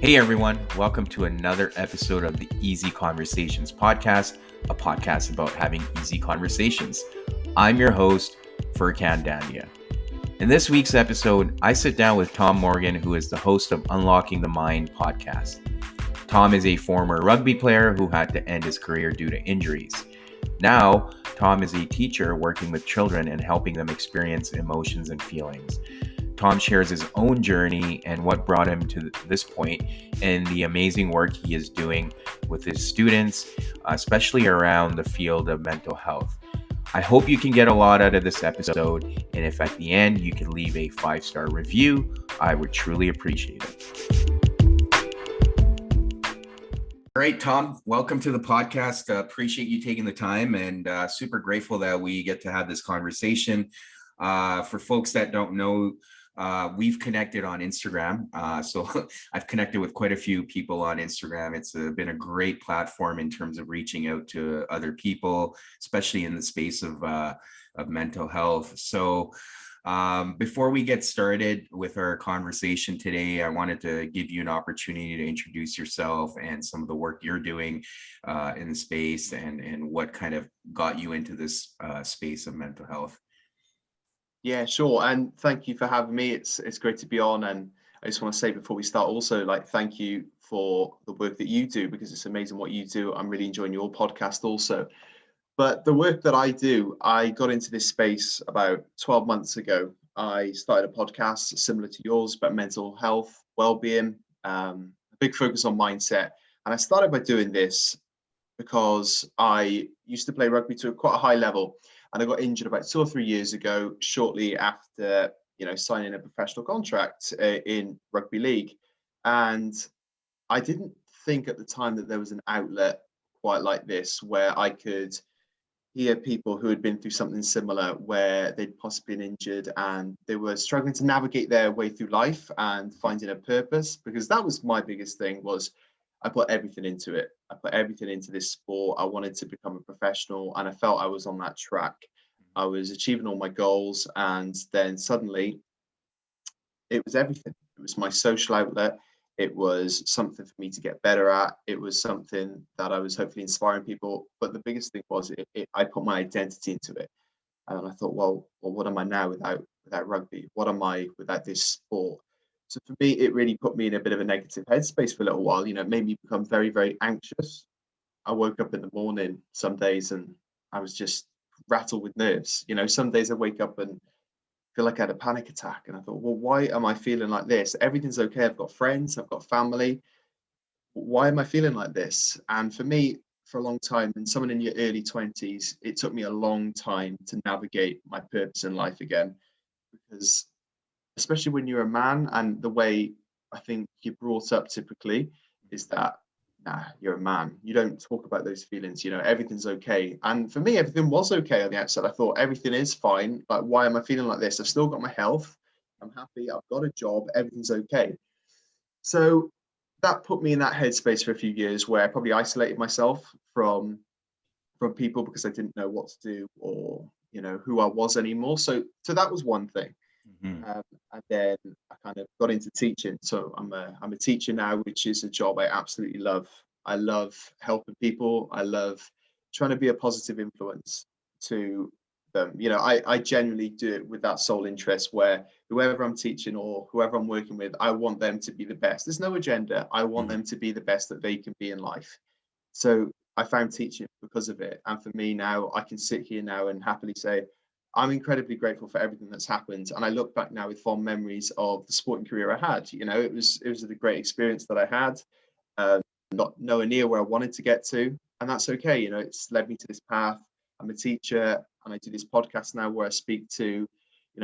Hey everyone, welcome to another episode of the Easy Conversations podcast, a podcast about having easy conversations. I'm your host, Furkan Dandia. In this week's episode, I sit down with Tom Morgan, who is the host of Unlocking the Mind podcast. Tom is a former rugby player who had to end his career due to injuries. Now, Tom is a teacher working with children and helping them experience emotions and feelings. Tom shares his own journey and what brought him to this point and the amazing work he is doing with his students, especially around the field of mental health. I hope you can get a lot out of this episode, and if at the end you can leave a 5-star review, I would truly appreciate it. All right, Tom, welcome to the podcast. Appreciate you taking the time and super grateful that we get to have this conversation. For folks that don't know, we've connected on Instagram. So I've connected with quite a few people on Instagram. It's been a great platform in terms of reaching out to other people, especially in the space of mental health. So before we get started with our conversation today, I wanted to give you an opportunity to introduce yourself and some of the work you're doing in the space and what kind of got you into this space of mental health. Yeah, sure. And thank you for having me. It's great to be on. And I just want to say before we start also, thank you for the work that you do, because it's amazing what you do. I'm really enjoying your podcast also. But the work that I do, I got into this space about 12 months ago. I started a podcast similar to yours about mental health, well-being, a big focus on mindset. And I started by doing this because I used to play rugby to quite a high level. And I got injured about 2 or 3 years ago, shortly after, signing a professional contract in rugby league. And I didn't think at the time that there was an outlet quite like this, where I could hear people who had been through something similar, where they'd possibly been injured and they were struggling to navigate their way through life and finding a purpose. Because that was my biggest thing, was I put everything into it. I put everything into this sport. I wanted to become a professional, and I felt I was on that track. I was achieving all my goals, and then suddenly it was everything. It was my social outlet. It was something for me to get better at. It was something that I was hopefully inspiring people. But the biggest thing was I put my identity into it. And I thought, well, what am I now without rugby? What am I without this sport? So for me, it really put me in a bit of a negative headspace for a little while. It made me become very, very anxious. I woke up in the morning some days and I was just rattled with nerves. Some days I wake up and feel like I had a panic attack. And I thought, well, why am I feeling like this? Everything's okay. I've got friends, I've got family. Why am I feeling like this? And for me, for a long time, and someone in your early 20s, it took me a long time to navigate my purpose in life again. Because especially when you're a man, and the way I think you're brought up typically is that, nah, you're a man. You don't talk about those feelings. Everything's okay. And for me, everything was okay on the outside. I thought everything is fine. Like, why am I feeling like this? I've still got my health. I'm happy. I've got a job. Everything's okay. So that put me in that headspace for a few years, where I probably isolated myself from people, because I didn't know what to do, or who I was anymore. So that was one thing. Mm-hmm. And then I kind of got into teaching. So I'm a teacher now, which is a job I absolutely love. I love helping people. I love trying to be a positive influence to them. I genuinely do it with that sole interest, where whoever I'm teaching or whoever I'm working with, I want them to be the best. There's no agenda. I want them to be the best that they can be in life. So I found teaching because of it. And for me now, I can sit here now and happily say, I'm incredibly grateful for everything that's happened. And I look back now with fond memories of the sporting career I had. It was a great experience that I had, not nowhere near where I wanted to get to. And that's okay. It's led me to this path. I'm a teacher, and I do this podcast now where I speak to,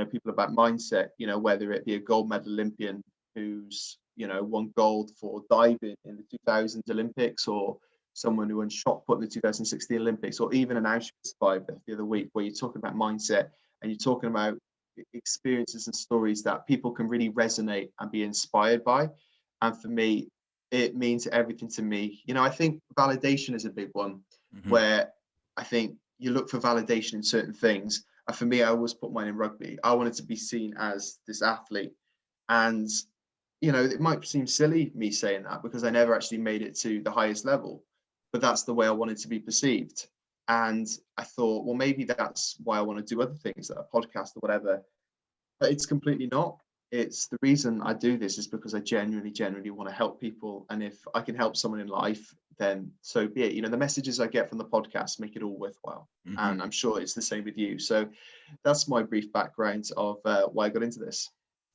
people about mindset, whether it be a gold medal Olympian who's, won gold for diving in the 2000 Olympics, or someone who won shot put in the 2016 Olympics, or even an Auschwitz survivor the other week, where you're talking about mindset and you're talking about experiences and stories that people can really resonate and be inspired by. And for me, it means everything to me. I think validation is a big one, where I think you look for validation in certain things. And for me, I always put mine in rugby. I wanted to be seen as this athlete. And it might seem silly me saying that because I never actually made it to the highest level, but that's the way I wanted to be perceived. And I thought, well, maybe that's why I want to do other things, like a podcast or whatever. But it's completely not. It's the reason I do this is because I genuinely want to help people. And if I can help someone in life, then so be it. The messages I get from the podcast make it all worthwhile. Hmm. And I'm sure it's the same with you. So that's my brief background of why I got into this.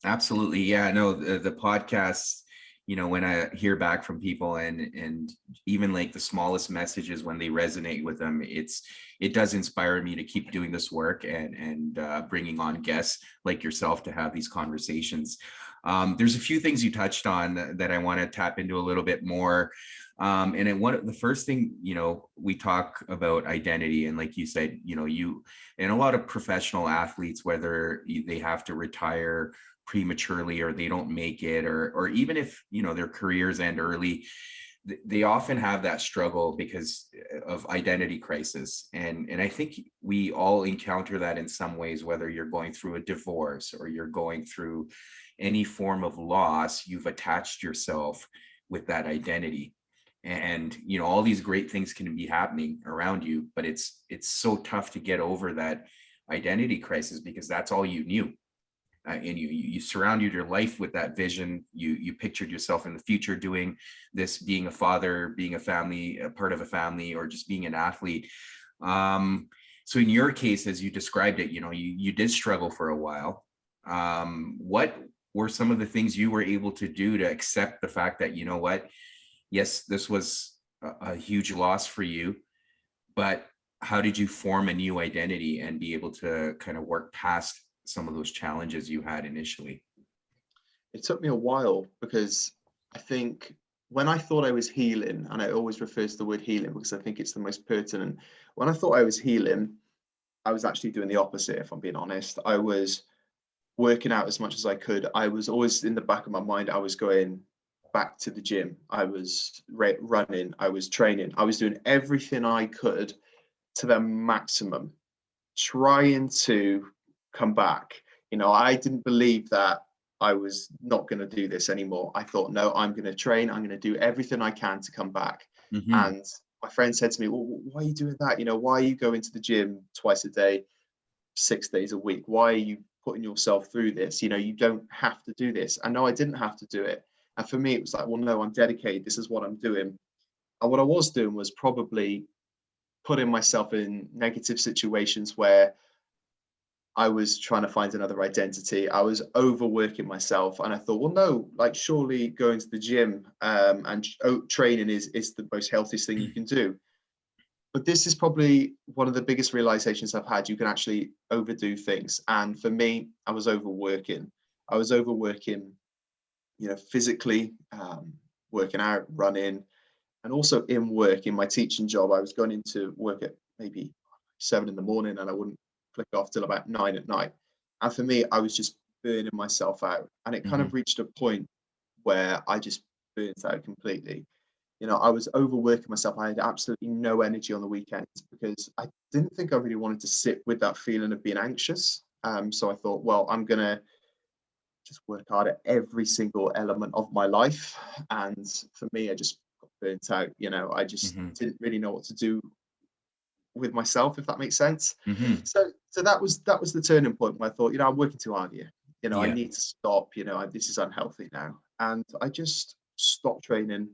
Absolutely. Yeah, no, the podcasts, when I hear back from people and even like the smallest messages, when they resonate with them, it does inspire me to keep doing this work and bringing on guests like yourself to have these conversations. There's a few things you touched on that I want to tap into a little bit more. The first thing, we talk about identity, and like you said, you and a lot of professional athletes, whether they have to retire prematurely or they don't make it, or even if their careers end early, they often have that struggle because of identity crisis. And I think we all encounter that in some ways, whether you're going through a divorce or you're going through any form of loss, you've attached yourself with that identity. And all these great things can be happening around you, but it's so tough to get over that identity crisis because that's all you knew. And you surrounded your life with that vision. You pictured yourself in the future doing this, being a father, being a part of a family, or just being an athlete. So in your case, as you described it, you did struggle for a while. What were some of the things you were able to do to accept the fact that, what, yes, this was a huge loss for you, but how did you form a new identity and be able to kind of work past some of those challenges you had initially? It took me a while because I think when I thought I was healing, and I always refer to the word healing because I think it's the most pertinent. When I thought I was healing, I was actually doing the opposite, if I'm being honest. I was working out as much as I could. I was always in the back of my mind, I was going back to the gym. I was running, I was training, I was doing everything I could to the maximum, trying to come back. I didn't believe that I was not going to do this anymore. I thought, no, I'm going to train. I'm going to do everything I can to come back. Mm-hmm. And my friend said to me, well, why are you doing that? Why are you going to the gym twice a day, 6 days a week? Why are you putting yourself through this? You don't have to do this. And no, I didn't have to do it. And for me, it was like, well, no, I'm dedicated. This is what I'm doing. And what I was doing was probably putting myself in negative situations where I was trying to find another identity. I was overworking myself, and I thought, well, no, like surely going to the gym and training is the most healthiest thing you can do. But this is probably one of the biggest realizations I've had. You can actually overdo things, and for me, I was overworking. I was overworking, physically, working out, running, and also in work. In my teaching job, I was going into work at maybe 7 in the morning, and I wouldn't flick off till about 9 at night. And for me, I was just burning myself out. And it kind Mm-hmm. of reached a point where I just burnt out completely. I was overworking myself. I had absolutely no energy on the weekends because I didn't think I really wanted to sit with that feeling of being anxious. So I thought, well, I'm going to just work hard at every single element of my life. And for me, I just got burnt out. I just Mm-hmm. didn't really know what to do with myself, if that makes sense. Mm-hmm. So that was the turning point where I thought, I'm working too hard here. I Yeah. need to stop. This is unhealthy now, and I just stopped training.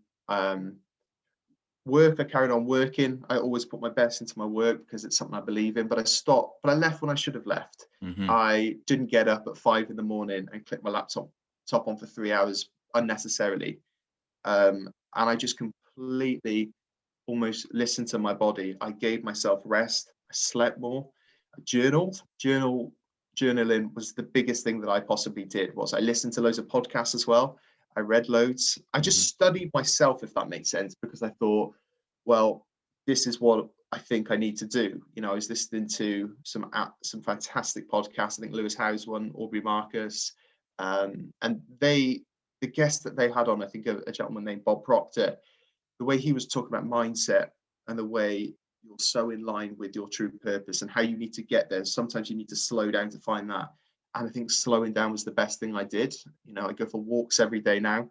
Work, I carried on working. I always put my best into my work because it's something I believe in. But I stopped. But I left when I should have left. Mm-hmm. I didn't get up at 5 in the morning and click my laptop top on for 3 hours unnecessarily. And I just completely almost listened to my body. I gave myself rest. I slept more. I journaled. Journaling was the biggest thing that I possibly did. Was I listened to loads of podcasts as well. I read loads. I Mm-hmm. just studied myself, if that makes sense, because I thought, well, this is what I think I need to do. I was listening to some fantastic podcasts. I think Lewis Howes one, Aubrey Marcus, and the guest that they had on, I think a gentleman named Bob Proctor, the way he was talking about mindset and the way you're so in line with your true purpose and how you need to get there. Sometimes you need to slow down to find that. And I think slowing down was the best thing I did. I go for walks every day now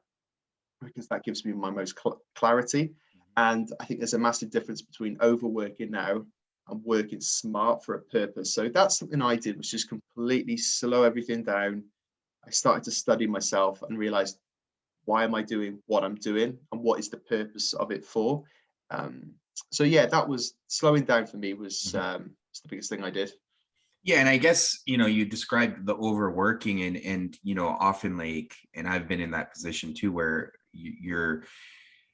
because that gives me my most clarity. And I think there's a massive difference between overworking now and working smart for a purpose. So that's something I did, was just completely slow everything down. I started to study myself and realized, why am I doing what I'm doing and what is the purpose of it for? Um, so yeah, that was slowing down for me was the biggest thing I did. Yeah, and I guess you described the overworking, and often, like, and I've been in that position too, where you're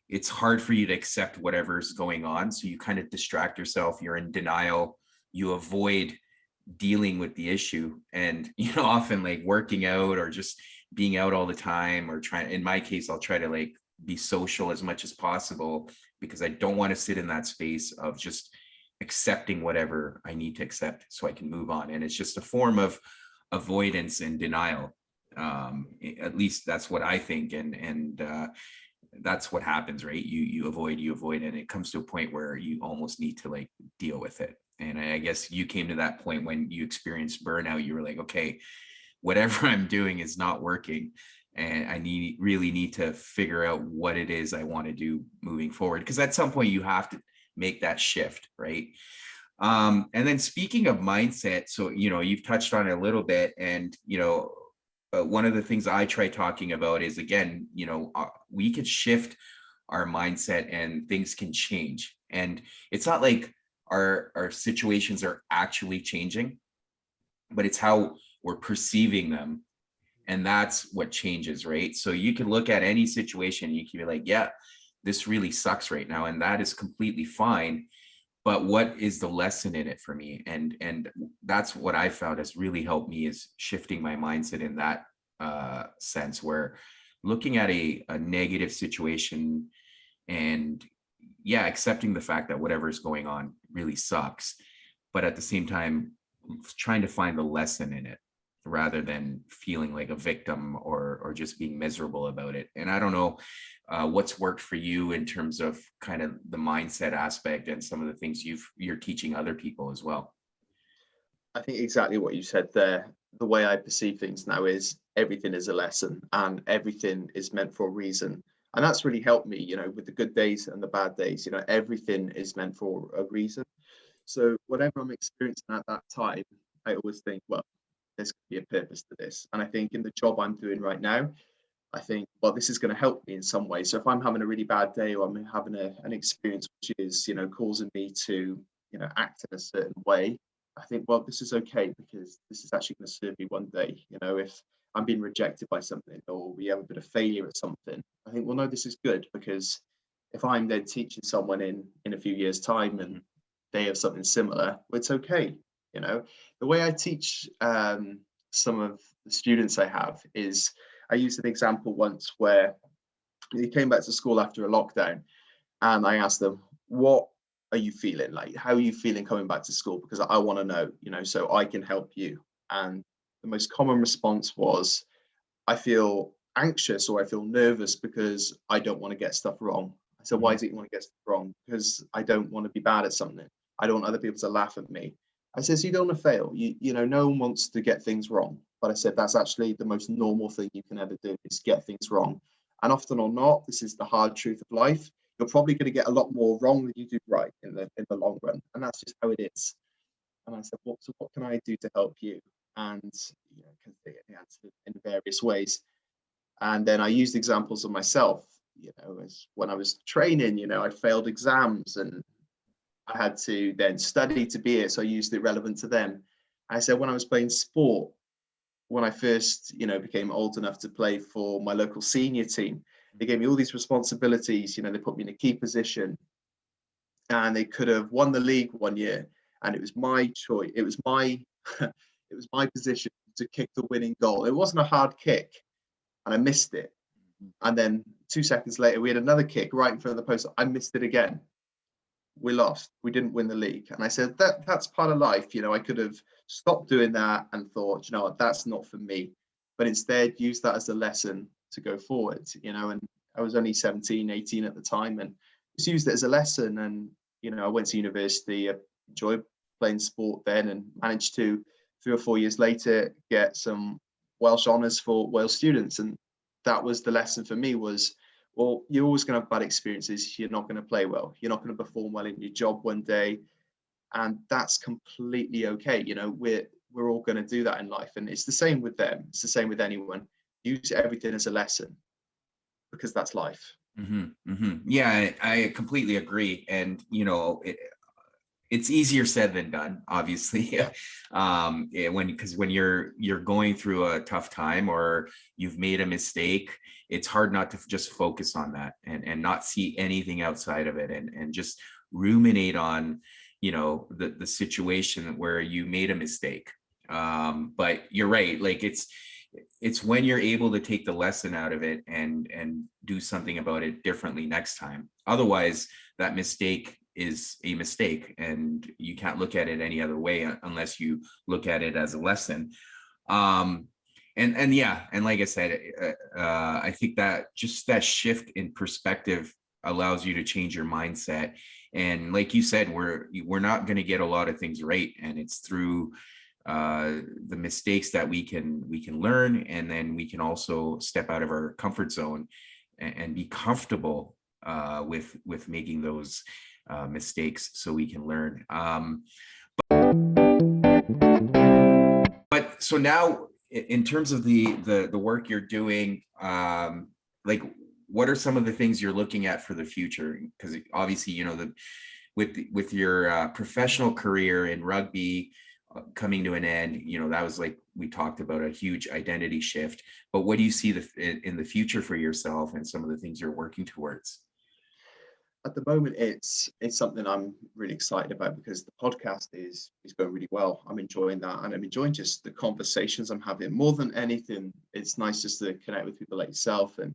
it's hard for you to accept whatever's going on, so you kind of distract yourself, you're in denial, you avoid dealing with the issue, and often, like, working out or just being out all the time, or trying, in my case, I'll try to, like, be social as much as possible, because I don't want to sit in that space of just accepting whatever I need to accept so I can move on. And it's just a form of avoidance and denial. At least that's what I think. And that's what happens, right? You avoid, and it comes to a point where you almost need to, like, deal with it. And I guess you came to that point when you experienced burnout. You were like, okay, whatever I'm doing is not working, and I really need to figure out what it is I want to do moving forward, because at some point you have to make that shift, right? And then, speaking of mindset, so you've touched on it a little bit, and one of the things I try talking about is, again, we could shift our mindset and things can change. And it's not like our situations are actually changing, but it's how we're perceiving them, and that's what changes, right? So you can look at any situation, you can be like, yeah, this really sucks right now, and that is completely fine, but what is the lesson in it for me? And that's what I found has really helped me, is shifting my mindset in that sense, where looking at a negative situation, and yeah, accepting the fact that whatever is going on really sucks, but at the same time trying to find the lesson in it, rather than feeling like a victim, or just being miserable about it. And I don't know what's worked for you in terms of kind of the mindset aspect and some of the things you're teaching other people as well. I think exactly what you said there. The way I perceive things now is everything is a lesson and everything is meant for a reason. And that's really helped me, with the good days and the bad days, everything is meant for a reason. So whatever I'm experiencing at that time, I always think, well, there's going to be a purpose to this. And I think in the job I'm doing right now, I think, well, this is going to help me in some way. So if I'm having a really bad day, or I'm having an experience which is, causing me to, act in a certain way, I think, well, this is okay, because this is actually going to serve me one day. If I'm being rejected by something, or we have a bit of failure at something, I think, well, no, this is good, because if I'm then teaching someone in a few years' time and they have something similar, well, it's okay. The way I teach some of the students I have is, I used an example once where they came back to school after a lockdown, and I asked them, what are you feeling like? How are you feeling coming back to school? Because I want to know, so I can help you. And the most common response was, I feel anxious, or I feel nervous because I don't want to get stuff wrong. I said, why is it you want to get stuff wrong? Because I don't want to be bad at something. I don't want other people to laugh at me. I said, so you don't want to fail. No one wants to get things wrong. But I said, that's actually the most normal thing you can ever do, is get things wrong. And often or not, this is the hard truth of life. You're probably going to get a lot more wrong than you do right in the long run. And that's just how it is. And I said, well, so what can I do to help you? And because they answered in various ways. And then I used examples of myself, as when I was training, I failed exams and I had to then study to be it. So I used it relevant to them. I said, when I was playing sport, when I first, became old enough to play for my local senior team, they gave me all these responsibilities. They put me in a key position, and they could have won the league one year, and it was my choice. It was my, it was my position to kick the winning goal. It wasn't a hard kick, and I missed it. And then 2 seconds later, we had another kick right in front of the post. I missed it again. We lost. We didn't win the league. And I said, that's part of life. I could have stopped doing that and thought, what, that's not for me. But instead used that as a lesson to go forward, and I was only 17, 18 at the time, and just used it as a lesson. And, I went to university, I enjoyed playing sport then, and managed to 3 or 4 years later, get some Welsh honours for Wales students. And that was the lesson for me was, well, you're always going to have bad experiences. You're not going to play well. You're not going to perform well in your job one day. And that's completely okay. We're all going to do that in life. And it's the same with them. It's the same with anyone. Use everything as a lesson because that's life. Yeah, I completely agree. And, it's easier said than done, obviously. Yeah. Because when you're going through a tough time or you've made a mistake, it's hard not to just focus on that and not see anything outside of it and just ruminate on, the situation where you made a mistake. But you're right, like it's when you're able to take the lesson out of it and do something about it differently next time. Otherwise, that mistake is a mistake and you can't look at it any other way unless you look at it as a lesson. And yeah, and like I said, I think that just that shift in perspective allows you to change your mindset. And like you said, we're not going to get a lot of things right, and it's through the mistakes that we can learn, and then we can also step out of our comfort zone and be comfortable with making those mistakes so we can learn. But so now, in terms of the work you're doing, like what are some of the things you're looking at for the future? Because obviously, with your professional career in rugby coming to an end, that was, like we talked about, a huge identity shift. But what do you see in the future for yourself and some of the things you're working towards? At the moment, it's something I'm really excited about because the podcast is going really well. I'm enjoying that, and I'm enjoying just the conversations I'm having. More than anything, it's nice just to connect with people like yourself and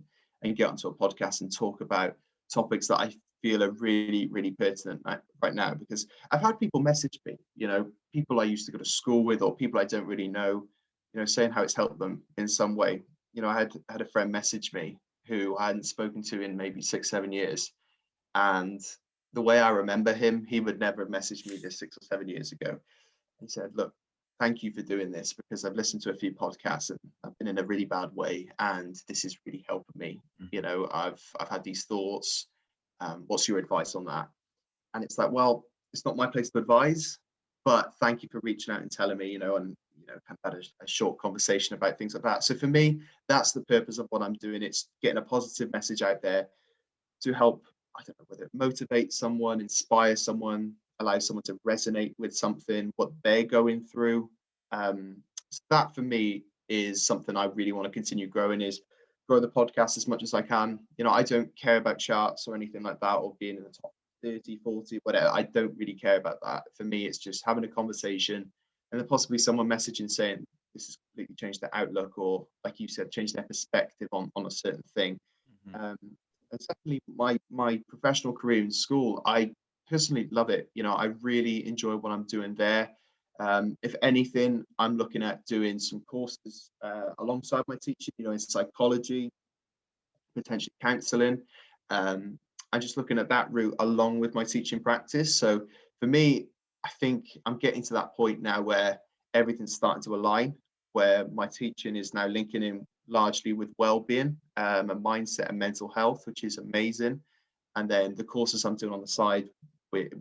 get onto a podcast and talk about topics that I feel are really, really pertinent right now. Because I've had people message me, people I used to go to school with or people I don't really know, saying how it's helped them in some way. I had a friend message me who I hadn't spoken to in maybe 6, 7 years. And the way I remember him, he would never have messaged me this 6 or 7 years ago. He said, "Look, thank you for doing this because I've listened to a few podcasts and I've been in a really bad way, and this is really helping me. I've had these thoughts. What's your advice on that?" And it's like, well, it's not my place to advise, but thank you for reaching out and telling me, and kind of had a short conversation about things like that. So for me, that's the purpose of what I'm doing. It's getting a positive message out there to help, I don't know, whether it motivates someone, inspire someone, allow someone to resonate with something, what they're going through. So that for me is something I really want to continue growing, is grow the podcast as much as I can. I don't care about charts or anything like that or being in the top 30, 40, whatever. I don't really care about that. For me, it's just having a conversation and then possibly someone messaging saying this has completely changed their outlook, or like you said, changed their perspective on a certain thing. And secondly, my professional career in school, I personally love it. I really enjoy what I'm doing there. If anything, I'm looking at doing some courses alongside my teaching, in psychology, potentially counselling. I'm just looking at that route along with my teaching practice. So for me, I think I'm getting to that point now where everything's starting to align, where my teaching is now linking in largely with well-being and mindset and mental health, which is amazing. And then the courses I'm doing on the side with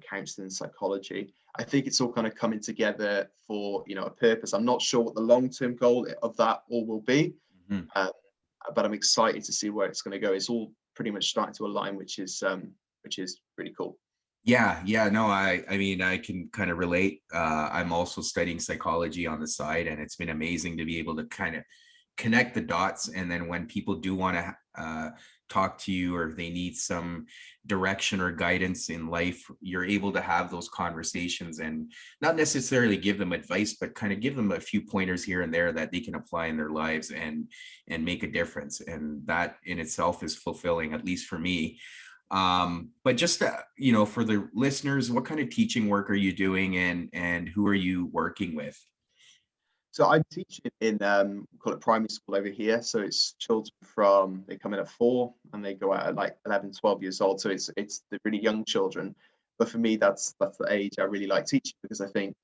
counseling and psychology, I think it's all kind of coming together for a purpose. I'm not sure what the long-term goal of that all will be, but I'm excited to see where it's going to go. It's all pretty much starting to align, which is pretty cool. Yeah, no, I mean, I can kind of relate. I'm also studying psychology on the side, and it's been amazing to be able to kind of connect the dots. And then when people do want to talk to you, or if they need some direction or guidance in life, you're able to have those conversations and not necessarily give them advice, but kind of give them a few pointers here and there that they can apply in their lives and make a difference. And that in itself is fulfilling, at least for me. But just for the listeners, what kind of teaching work are you doing, and who are you working with? So I'm teaching in we call it primary school over here. So it's children they come in at 4 and they go out at like 11, 12 years old. So it's the really young children. But for me, that's the age I really like teaching, because I think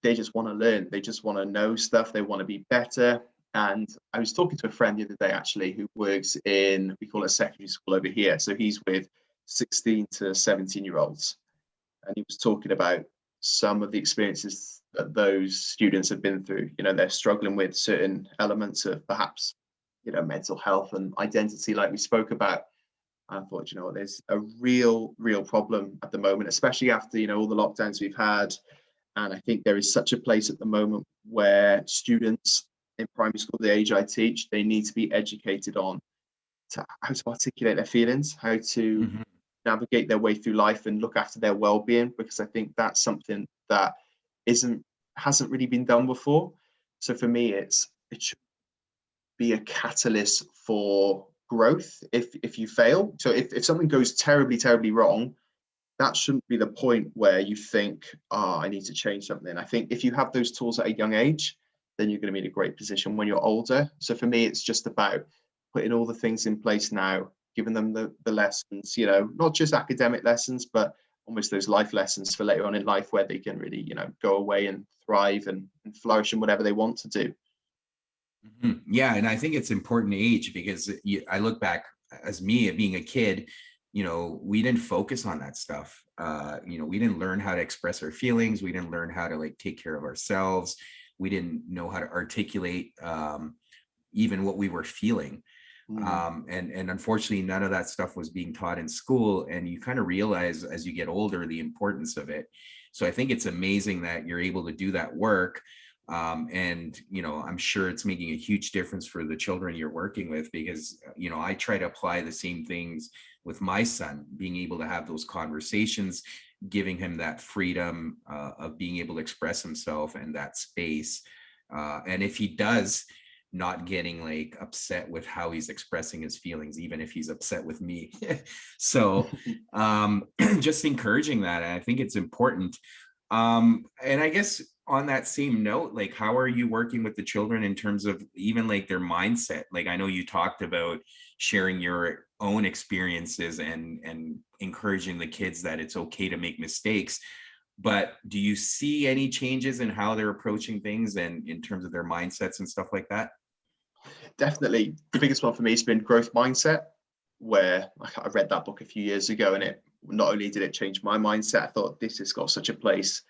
they just want to learn. They just want to know stuff. They want to be better. And I was talking to a friend the other day, actually, who works in, we call it secondary school over here. So he's with 16 to 17-year-olds. And he was talking about some of the experiences that those students have been through. They're struggling with certain elements of perhaps, mental health and identity, like we spoke about. I thought, what, there's a real problem at the moment, especially after, all the lockdowns we've had. And I think there is such a place at the moment where students in primary school, the age I teach, they need to be educated on how to articulate their feelings, how to navigate their way through life and look after their well-being, because I think that's something that hasn't really been done before. So for me, it should be a catalyst for growth if you fail. So if something goes terribly wrong, that shouldn't be the point where you think, I need to change something. I think if you have those tools at a young age, then you're going to be in a great position when you're older. So for me, it's just about putting all the things in place now, giving them the lessons, not just academic lessons, but almost those life lessons for later on in life, where they can really, go away and thrive and flourish in whatever they want to do. Yeah, and I think it's important age, because I look back as me being a kid, we didn't focus on that stuff. We didn't learn how to express our feelings. We didn't learn how to take care of ourselves. We didn't know how to articulate even what we were feeling. And unfortunately, none of that stuff was being taught in school. And you kind of realize as you get older the importance of it. So I think it's amazing that you're able to do that work. And I'm sure it's making a huge difference for the children you're working with, because I try to apply the same things with my son, being able to have those conversations, giving him that freedom of being able to express himself and that space. And if he does, not getting upset with how he's expressing his feelings, even if he's upset with me. So just encouraging that. And I think it's important. And I guess on that same note, how are you working with the children in terms of even their mindset? I know you talked about sharing your own experiences and encouraging the kids that it's okay to make mistakes, but do you see any changes in how they're approaching things and in terms of their mindsets and stuff like that? Definitely. The biggest one for me has been growth mindset, where I read that book a few years ago, and it not only did it change my mindset, I thought this has got such a place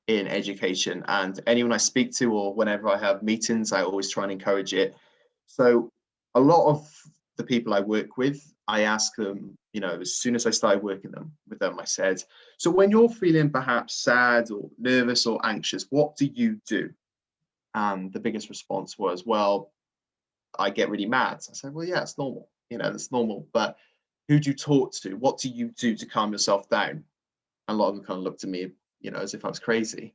in education. And anyone I speak to, or whenever I have meetings, I always try and encourage it. So a lot of the people I work with, I ask them, as soon as I started working with them, I said, so when you're feeling perhaps sad or nervous or anxious, what do you do? And the biggest response was, well, I get really mad. I said, well, yeah, it's normal. That's normal. But who do you talk to? What do you do to calm yourself down? And a lot of them kind of looked at me, as if I was crazy.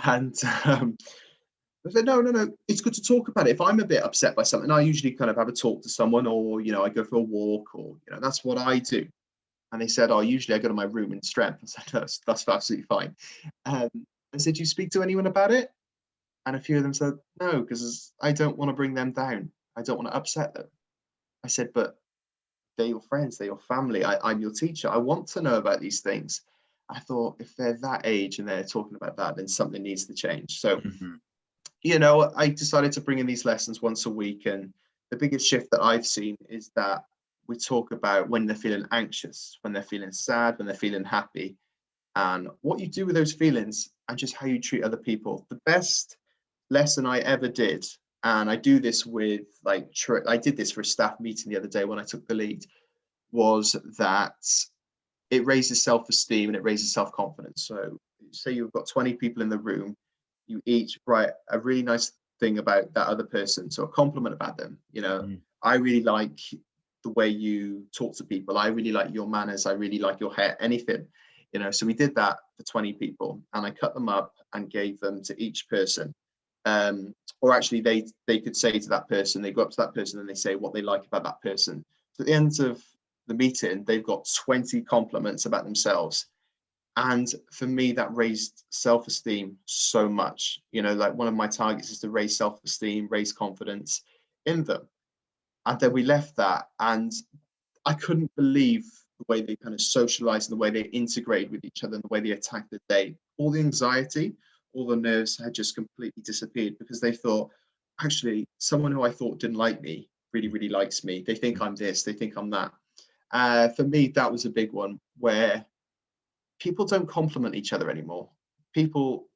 And I said, no, it's good to talk about it. If I'm a bit upset by something, I usually kind of have a talk to someone, or, I go for a walk, or, that's what I do. And they said, usually I go to my room in strength. I said, no, that's absolutely fine. I said, do you speak to anyone about it? And a few of them said, no, because I don't want to bring them down. I don't want to upset them. I said, but they're your friends, they're your family. I'm your teacher. I want to know about these things. I thought, if they're that age and they're talking about that, then something needs to change. So, I decided to bring in these lessons once a week. And the biggest shift that I've seen is that we talk about when they're feeling anxious, when they're feeling sad, when they're feeling happy, and what you do with those feelings and just how you treat other people. The best lesson I ever did, and I do this with I did this for a staff meeting the other day when I took the lead, was that it raises self-esteem and it raises self-confidence. So say you've got 20 people in the room, you each write a really nice thing about that other person, so a compliment about them. I really like the way you talk to people. I really like your manners. I really like your hair, anything. So we did that for 20 people, and I cut them up and gave them to each person. Or actually they could say to that person, they go up to that person and they say what they like about that person. So at the end of the meeting, they've got 20 compliments about themselves. And for me, that raised self-esteem so much. One of my targets is to raise self-esteem, raise confidence in them. And then we left that, and I couldn't believe the way they kind of socialized and the way they integrated with each other and the way they attacked the day. All the anxiety all the nerves had just completely disappeared because they thought, actually, someone who I thought didn't like me really, really likes me. They think I'm this, they think I'm that. For me, that was a big one where people don't compliment each other anymore. People,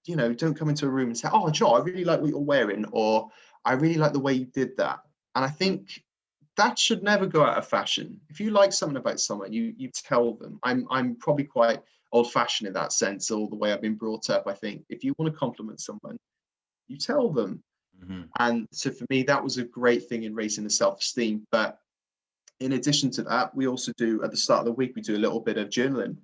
don't come into a room and say, "Oh, Joe, I really like what you're wearing," or "I really like the way you did that." And I think that should never go out of fashion. If you like something about someone, you tell them. I'm probably quite old-fashioned in that sense, or the way I've been brought up. I think if you want to compliment someone, you tell them. Hmm. And so for me, that was a great thing in raising the self-esteem. But in addition to that, we also do at the start of the week, we do a little bit of journaling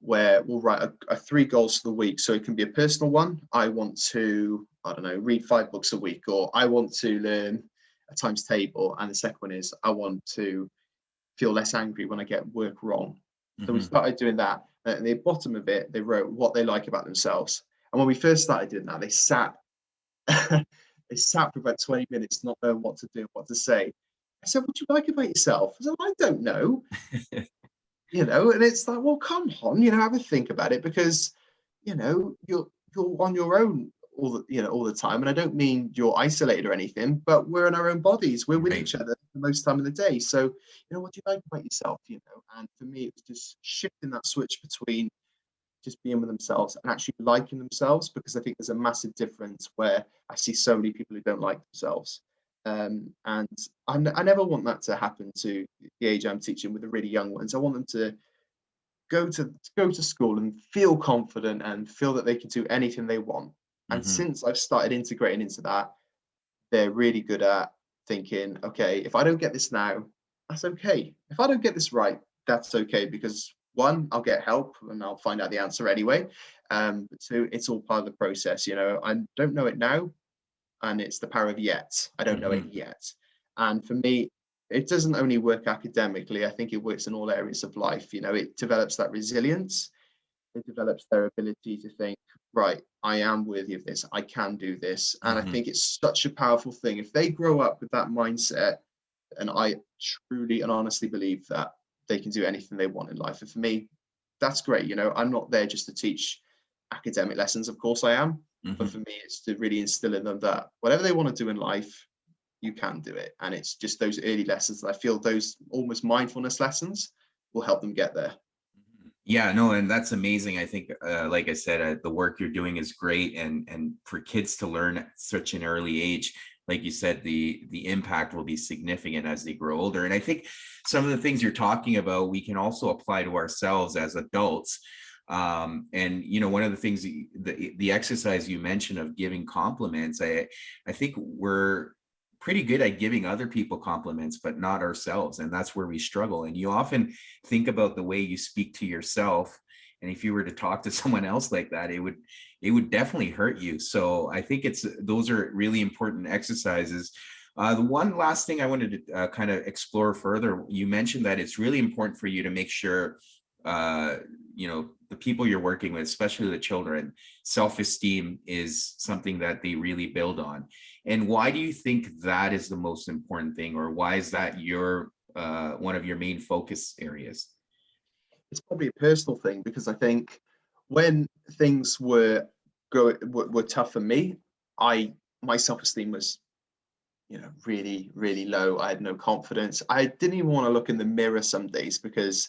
where we'll write a 3 goals for the week. So it can be a personal one. I want to, I don't know, read 5 books a week, or I want to learn a times table. And the second one is I want to feel less angry when I get work wrong. So we Hmm. started doing that. At the bottom of it, they wrote what they like about themselves. And when we first started doing that, they sat they sat for about 20 minutes not knowing what to do, what to say. I said, "What do you like about yourself?" I said, "I don't know." And it's like, well, come on, have a think about it, because you're on your own all the time. And I don't mean you're isolated or anything, but we're in our own bodies, we're with Right. each other the most time of the day. So what do you like about yourself? And for me, it was just shifting that switch between just being with themselves and actually liking themselves, because I think there's a massive difference where I see so many people who don't like themselves. And I never want that to happen to the age I'm teaching with the really young ones. I want them to go to school and feel confident and feel that they can do anything they want. And Hmm. since I've started integrating into that, they're really good at thinking, okay, if I don't get this now, that's okay. If I don't get this right, that's okay, because one, I'll get help and I'll find out the answer anyway. But two, it's all part of the process. I don't know it now, and it's the power of yet. I don't know it Hmm. yet. And for me, it doesn't only work academically. I think it works in all areas of life. It develops that resilience. It develops their ability to think, right, I am worthy of this. I can do this. And I Hmm. think it's such a powerful thing. If they grow up with that mindset, and I truly and honestly believe that they can do anything they want in life. And for me, that's great. I'm not there just to teach academic lessons. Of course I am. But for Hmm. me, it's to really instill in them that whatever they want to do in life, you can do it. And it's just those early lessons that I feel, those almost mindfulness lessons, will help them get there. Yeah, no, and that's amazing. I think, like I said, the work you're doing is great, and for kids to learn at such an early age, like you said, the impact will be significant as they grow older. And I think some of the things you're talking about, we can also apply to ourselves as adults. And one of the things, the exercise you mentioned of giving compliments, I think we're pretty good at giving other people compliments, but not ourselves, and that's where we struggle. And you often think about the way you speak to yourself, and if you were to talk to someone else like that, it would definitely hurt you. So I think those are really important exercises. The one last thing I wanted to kind of explore further, you mentioned that it's really important for you to make sure uh, the people you're working with, especially the children, self-esteem is something that they really build on. And why do you think that is the most important thing, or why is that your one of your main focus areas? It's probably a personal thing, because I think when things were tough for me, I my self-esteem was really, really low. I had no confidence. I didn't even want to look in the mirror some days, because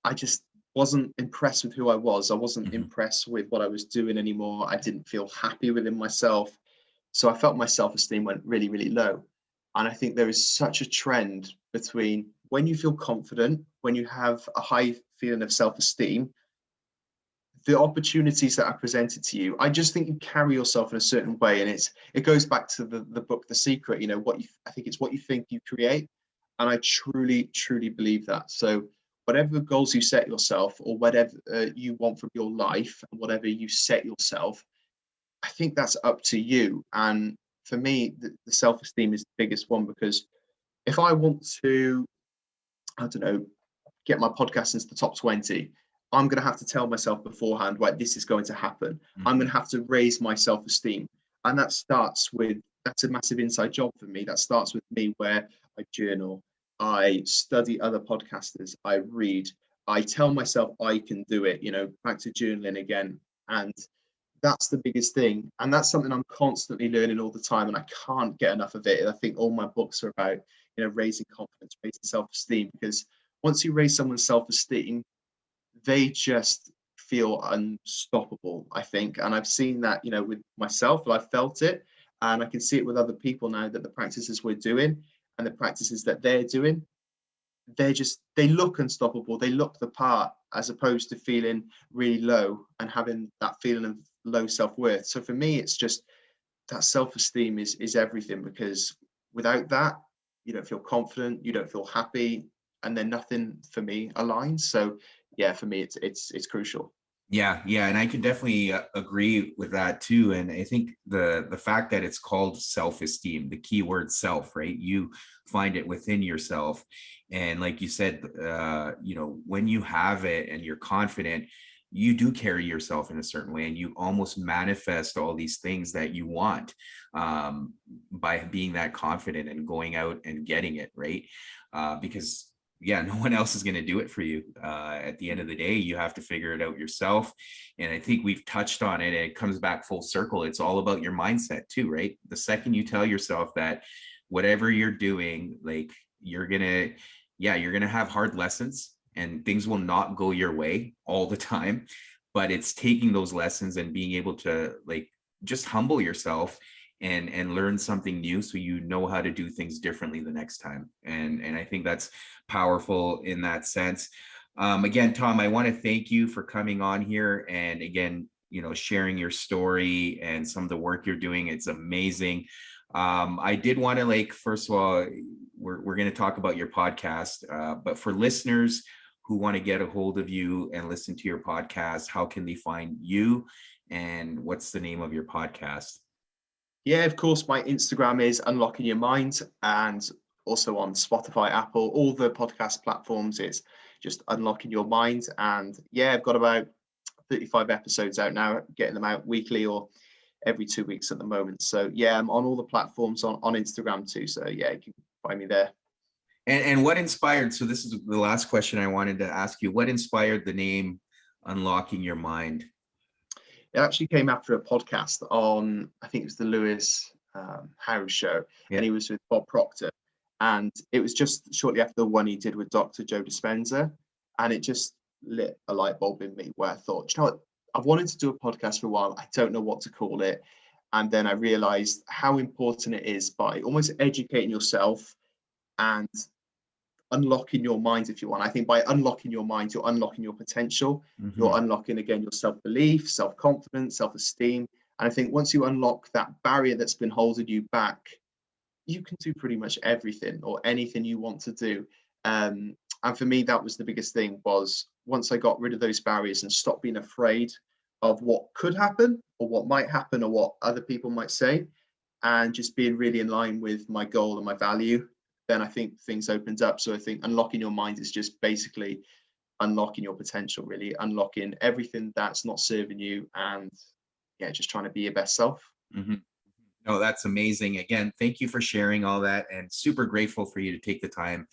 I just wasn't impressed with who I was. I wasn't Hmm. impressed with what I was doing anymore. I didn't feel happy within myself. So I felt my self-esteem went really, really low. And I think there is such a trend between when you feel confident, when you have a high feeling of self-esteem, the opportunities that are presented to you, I just think you carry yourself in a certain way. And it goes back to the book The Secret. I think it's what you think you create. And I truly, truly believe that. So whatever goals you set yourself, or whatever you want from your life, and whatever you set yourself, I think that's up to you. And for me, the self-esteem is the biggest one, because if I want to, I don't know, get my podcast into the top 20, I'm going to have to tell myself beforehand, right, this is going to happen. I'm going Hmm. to have to raise my self-esteem. And that's a massive inside job for me. That starts with me, where I journal, I study other podcasters, I read, I tell myself I can do it, back to journaling again. And that's the biggest thing. And that's something I'm constantly learning all the time, and I can't get enough of it. And I think all my books are about, raising confidence, raising self-esteem, because once you raise someone's self-esteem, they just feel unstoppable, I think. And I've seen that, with myself, I've felt it, and I can see it with other people now, that the practices we're doing and the practices that they're doing, they look unstoppable, they look the part, as opposed to feeling really low and having that feeling of low self-worth. So for me, it's just that self-esteem is everything, because without that, you don't feel confident, you don't feel happy, and then nothing for me aligns. So yeah, for me, it's crucial. Yeah, and I can definitely agree with that too. And I think the fact that it's called self-esteem, the key word self, right? You find it within yourself, and like you said, when you have it and you're confident, you do carry yourself in a certain way, and you almost manifest all these things that you want, by being that confident and going out and getting it, right? Because yeah, no one else is going to do it for you. At the end of the day, you have to figure it out yourself. And I think we've touched on it. And it comes back full circle. It's all about your mindset too, right? The second you tell yourself that whatever you're doing, like you're gonna have hard lessons and things will not go your way all the time. But it's taking those lessons and being able to like just humble yourself and learn something new, so you know how to do things differently the next time. And I think that's powerful in that sense. Again, Tom, I want to thank you for coming on here and again, sharing your story and some of the work you're doing. It's amazing. I did want to, like, first of all, we're going to talk about your podcast, but for listeners who want to get a hold of you and listen to your podcast, how can they find you, and what's the name of your podcast? Yeah, of course, my Instagram is Unlocking Your Mind, and also on Spotify, Apple, all the podcast platforms. It's just Unlocking Your Mind. And yeah, I've got about 35 episodes out now, getting them out weekly or every 2 weeks at the moment. So yeah, I'm on all the platforms, on Instagram too. So yeah, you can find me there. And what inspired, so this is the last question I wanted to ask you, what inspired the name Unlocking Your Mind? It actually came after a podcast on, I think it was the Lewis House show, Yeah. and he was with Bob Proctor. And it was just shortly after the one he did with Dr. Joe Dispenza. And it just lit a light bulb in me, where I thought, you know what, I've wanted to do a podcast for a while. I don't know what to call it. And then I realized how important it is, by almost educating yourself and unlocking your mind, if you want. I think by unlocking your mind, you're unlocking your potential. Mm-hmm. You're unlocking, again, your self-belief, self-confidence, self-esteem. And I think once you unlock that barrier that's been holding you back, you can do pretty much everything or anything you want to do. And for me, that was the biggest thing, was once I got rid of those barriers and stopped being afraid of what could happen or what might happen or what other people might say, and just being really in line with my goal and my value, then I think things opened up. So I think unlocking your mind is just basically unlocking your potential, really unlocking everything that's not serving you, and yeah, just trying to be your best self. Mm-hmm. No, that's amazing. Again, thank you for sharing all that, and super grateful for you to take the time.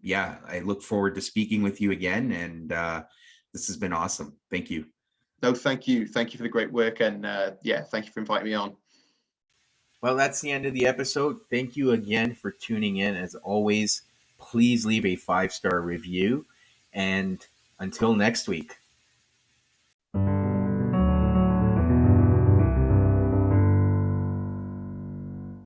Yeah, I look forward to speaking with you again, and this has been awesome. Thank you. No, thank you. Thank you for the great work. And yeah, thank you for inviting me on. Well, that's the end of the episode. Thank you again for tuning in. As always, please leave a 5-star review. And until next week.